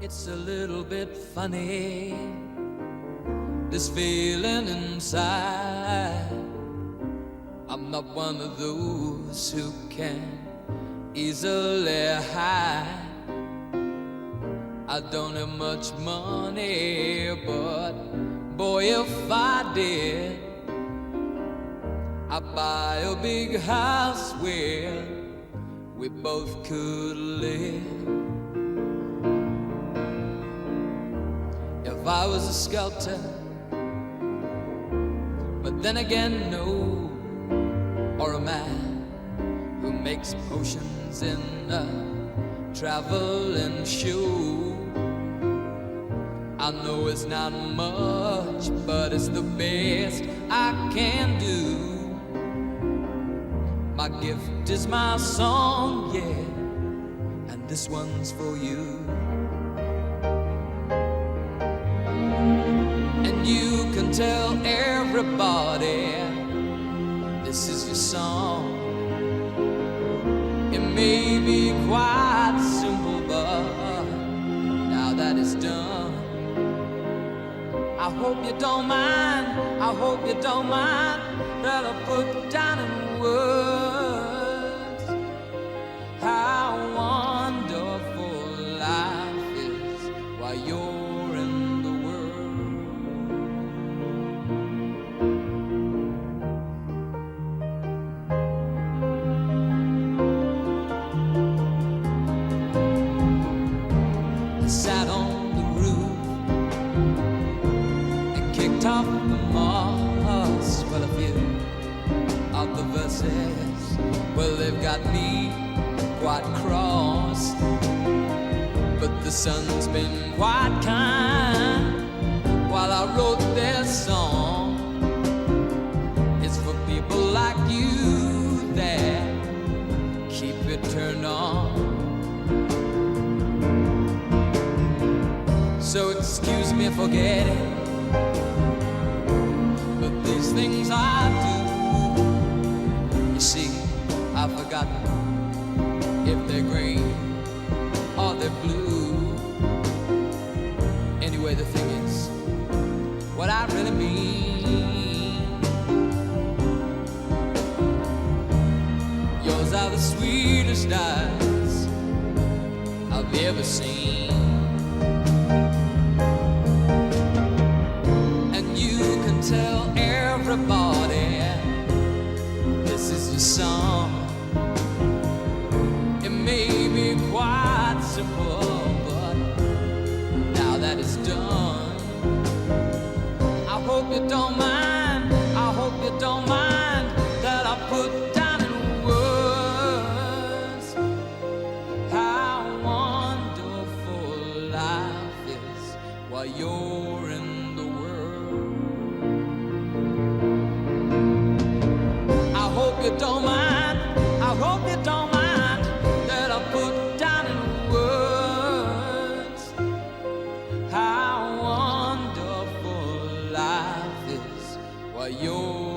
It's a little bit funny, this feeling inside. I'm not one of those who can easily hide. I don't have much money, but boy, if I did, I'd buy a big house where we both could live. If I was a sculptor, but then again, no, or a man who makes potions in a traveling shoe. I know it's not much, but it's the best I can do. My gift is my song, yeah, and this one's for you. And you can tell everybody this is your song. It may be quite simple, but now that it's done, I hope you don't mind, I hope you don't mind that I put down in words how wonderful life is while you're in the world. I sat on the roof and kicked off the moss. Well, a few of the verses, well, they've got me quite cross, but the sun's been quite kind while I wrote this song. It's for people like you that keep it turned on. So excuse me for getting, but these things I do, you see, I've forgotten if they're green or they're blue. Anyway, the thing is, what I really mean, yours are the sweetest eyes I've ever seen. And you can tell everybody this is your song. It may be quite simple, but now that it's done, I hope you don't mind, I hope you don't mind that I put down in words how wonderful life is while you're in the world. I hope you don't mind, I hope you don't mind that I put down in words how wonderful life is while you're